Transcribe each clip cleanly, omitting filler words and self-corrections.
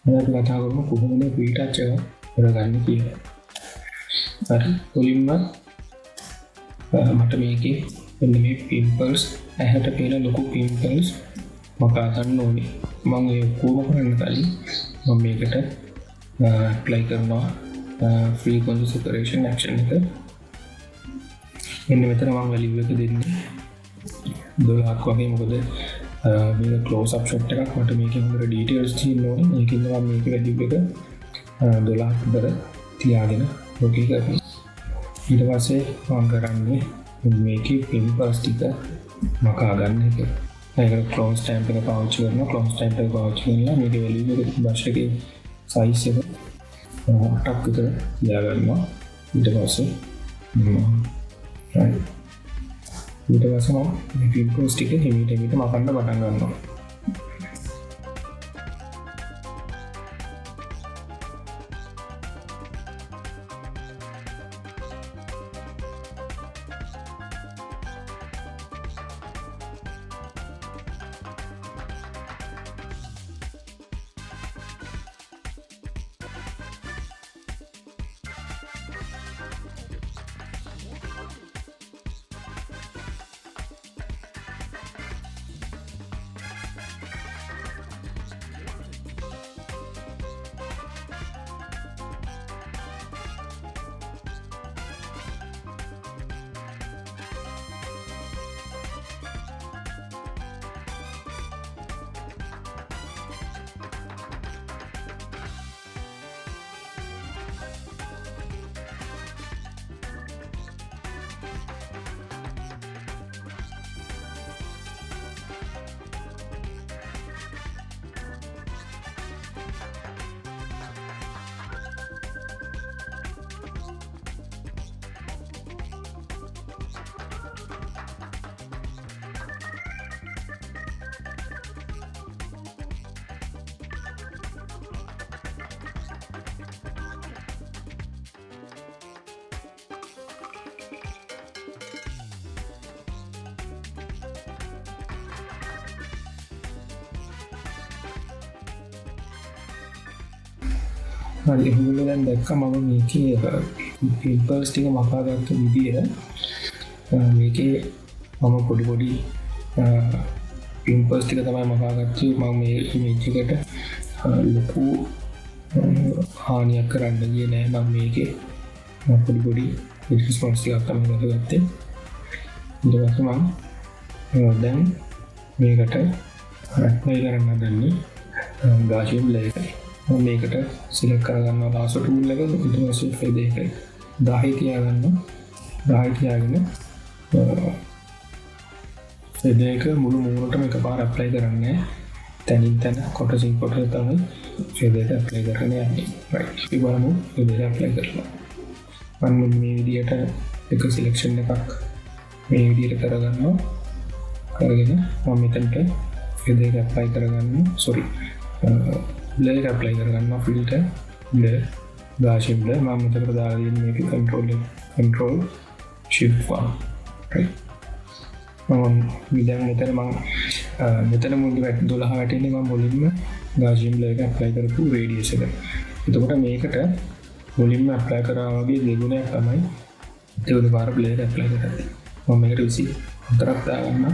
අද කතා කරමු කොහොමද retouch එක කරගන්නේ කියලා. හරි මුලින්ම මට මේකේ මෙන්න මේ pimples ඇහැට පේන ලොකු pimples මකා ගන්න ඕනේ. මම ඒ කොහොම කරන්න කලින් මම මේකට apply කරනවා frequency separation action එක. මෙන්න මෙතන මම value එක දෙන්නේ 12ක් වගේ. මොකද මේක close up shot එකක් මට මේකේ හොඳට details තියෙන්න ඕනේ. ඒකින්ද මම මේක value එක 12ක් විතර තියාගෙන ඔකේ කරනවා. ඊට පස්සේ මම කරන්නේ මේකේ pimples ටික මකා ගන්න එක. ඒකට clone stamp එක පාවිච්චි කරනවා. clone stamp එක පාවිච්චි කරලා මේකේ value එක brush එකේ size එක 8ක් විතර තියාගන්නවා. ඊට පස්සේ right ඊට පස්සේ මම pimples ටික හිමීට මකන්න පටන් ගන්නවා. හරි ඔයගොල්ලෝ දැන් දැක්කම මම මේකේ pimples ටික මකාගත්ත විදිය. මේකේ මම පොඩි pimples ටික තමයි මකාගත්තේ. මම මේ image එකට ලොකු හානියක් කරන්න ගියේ නෑ. මම මේකේ පොඩි response ටිකක් තමයි ගත්තේ. ඊට පස්සේ මම දැන් මේකට apply කරන්න හදන්නේ gaussian layer එක. මේකට සිලෙක්ට් කරගන්නවා lasso tool එක. ඊට පස්සේ feather එක 10 තියාගන්නවා. 10 තියාගෙන feather එක මුළු මූණටම එකපාර apply කරන්නේ. තනින් තන කොටසින් කොටස තමයි feather එක apply කරන්න යන්නේ. right අපි බලමු feather එක apply කරලා. මම මේ විදිහට එක selection එකක් මේ විදිහට කරගන්නවා. කරගෙන මම මෙතනට feather එක apply කරගන්නවා. blur එක apply කරගන්නවා. filter blur gaussian blur මම මෙතනට දාලා දෙන්නේ මේක control shift 1 right. මම මෙතන මුලින්ම 12 වැටෙන්නේ මම මුලින්ම gaussian blur එක apply කරපු radius එක. එතකොට මේකට මුලින්ම apply කරා වගේ දෙගුණයක් තමයි දෙවෙනි පාර blur එක apply කරන්නේ. මම මේකට 24ක් දාගන්නවා.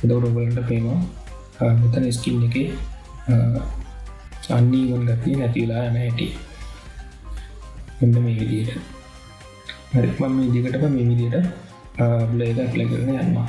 එතකොට ඔයගලන්ට පේනවා මෙතන skin එකේ uneven ගතිය නැති වෙලා යන හැටි. මෙන්න මේ විදිහට. හරි මම මේ විදිහටම මේ විදිහට blur එක apply කරගෙන යනවා.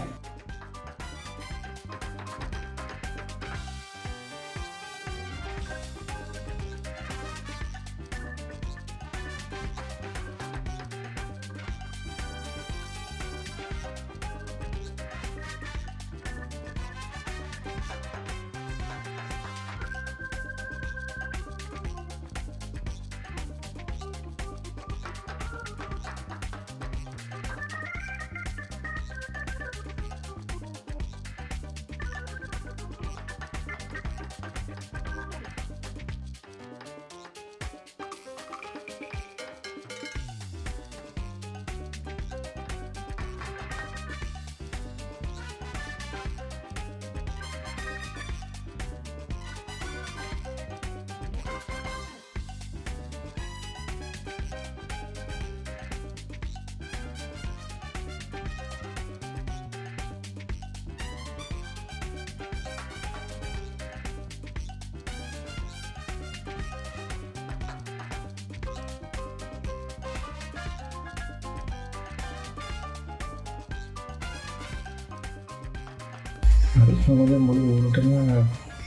හරි මම මුළු මූණටම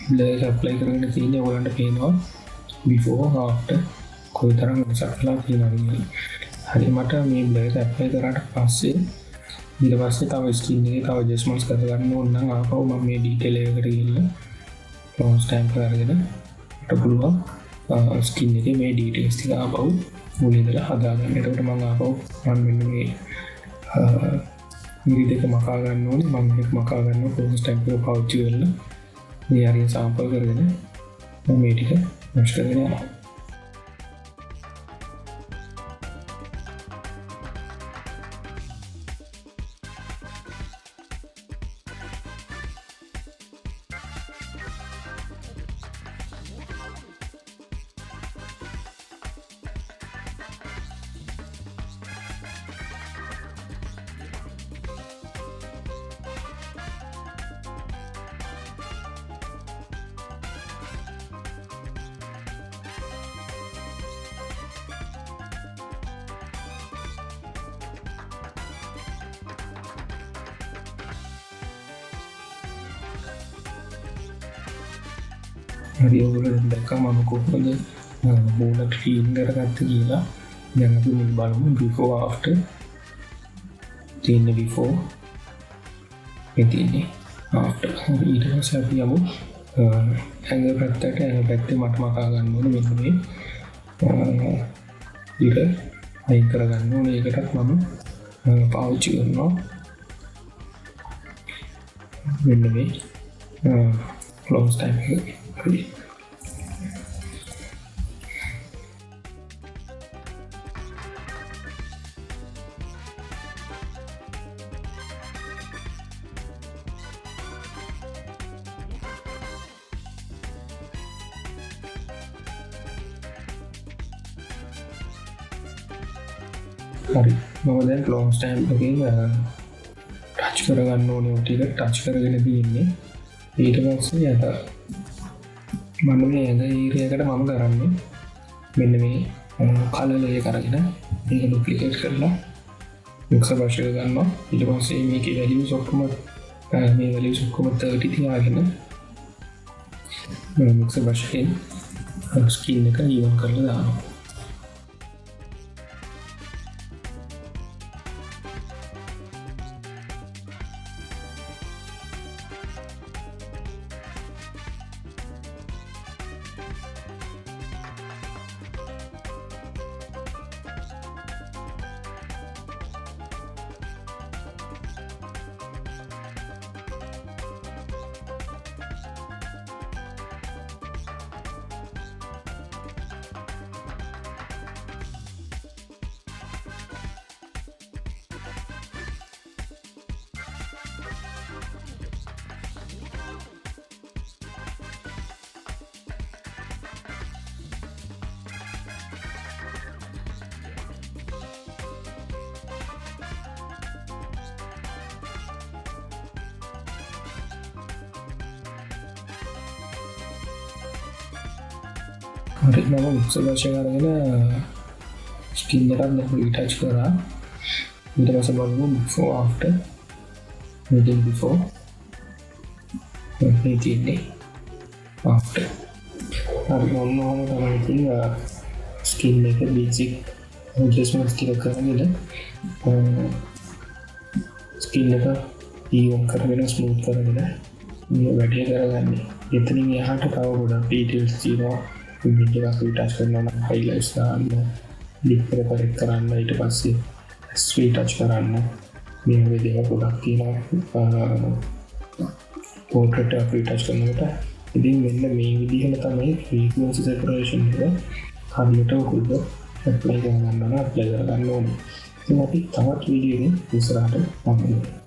බ්ලර් ඇප්ලයි කරගෙන තියෙන්නේ ඔයගලන්ට පේනවා before after කොයිතරම් වෙනසක් වෙලා තියෙනවද කියලා. හරි මට මේ බ්ලර් ඇප්ලයි කරාට පස්සේ ඊට පස්සේ තව ස්කින් එකේ තව ඇඩ්ජස්ට්මන්ට්ස් කරගන්න ඕන නම් ආපහු මම මේ ඩීටේල් එකකට ගිහිල්ලා ක්ලෝස් ස්ටැම්ප් කරගෙන මට පුළුවන් ස්කින් එකේ මේ ඩීටේල්ස් ටික ආපහු මුලින් ඉඳලා හදාගන්න. එතකොට මම ආපහු මම මෙන්න මේ ඉරි දෙක මකා ගන්න ඕනේ. මම මේක මකා ගන්නවා ක්ලෝස් ස්ටැම්ප් එක පාවිච්චි කරලා මේ හරිය සාම්පල් කරගෙන මම මේ ටික මැච් කරගෙන යනවා. හරි ඔයගොල්ලෝ දැක්කම මම කොහොමද මූණ ක්ලීන් කරගත්තේ කියලා. දැන් අපි මුල් බලමු before after. තියෙන්නේ before මෙතනනේ after. ඊට පස්සේ අපි යමු ඇඟ පැත්තට. ඇඟ පැත්තේ මට මකා ගන්න ඕනේ මෙන්න මේ ඊට අයින් කරගන්න ඕනේ. ඒකටත් මම පාවිච්චි කරනවා මෙන්න මේ close time එක. හරි මම දැන් ක්ලෝස් ස්ටැම්ප් එකකින් ටච් කරගන්න ඕනේ. ඔය ටික ටච් කරගෙන තියෙන්නේ. ඊට පස්සේ යට මම මේ ඇඟ ඒරියාකට මම කරන්නේ මෙන්න මේ කලර් එක අරගෙන මේක ඩුප්ලිකේට් කරලා මික්සර් බ්‍රෂ් එක ගන්නවා. ඊට පස්සේ මේකේ වැලියුස් ඔක්කොම මේ වැලියුස් ඔක්කොම 30 තියාගෙන මික්සර් බ්‍රෂ් එකෙන් ස්කින් එක ඊවන් කරලා දානවා. හරි මම මික්සර් බ්‍රෂ් එක අරගෙන ස්කින් එකට දැන් රීටච් කරා. ඊට පස්සේ බලමු before after. මෙතන before මේ තියෙන්නේ after. හරි ඔන්නෝම තමයි ඉතින් ස්කින් එක බේසික් ඇඩ්ජස්ට්මන්ට්ස් ටික කරගෙන ස්කින් එක ඊවන් කරගෙන ස්මූත් කරගෙන මේ වැඩේ කරගන්නේ. එතනින් එහාට තව ගොඩක් ඩීටේල්ස් තියෙනවා. ඉමේජ් එකක් රීටච් කරනවා නම් highlights දාන්න, lip එක correct කරන්න, ඊට පස්සේ retouch කරන්න. මේ වගේ දේවල් ගොඩක් තියෙනවා portrait එක retouch කරනකොට. ඉතින් මෙන්න මේ විදිහට තමයි frequency separation එක හරියට ඔයගොල්ලෝ apply කරගන්න ඕනේ. ඉතින් අපි තවත් වීඩියෝ එකකින් ඉස්සරහට යමු.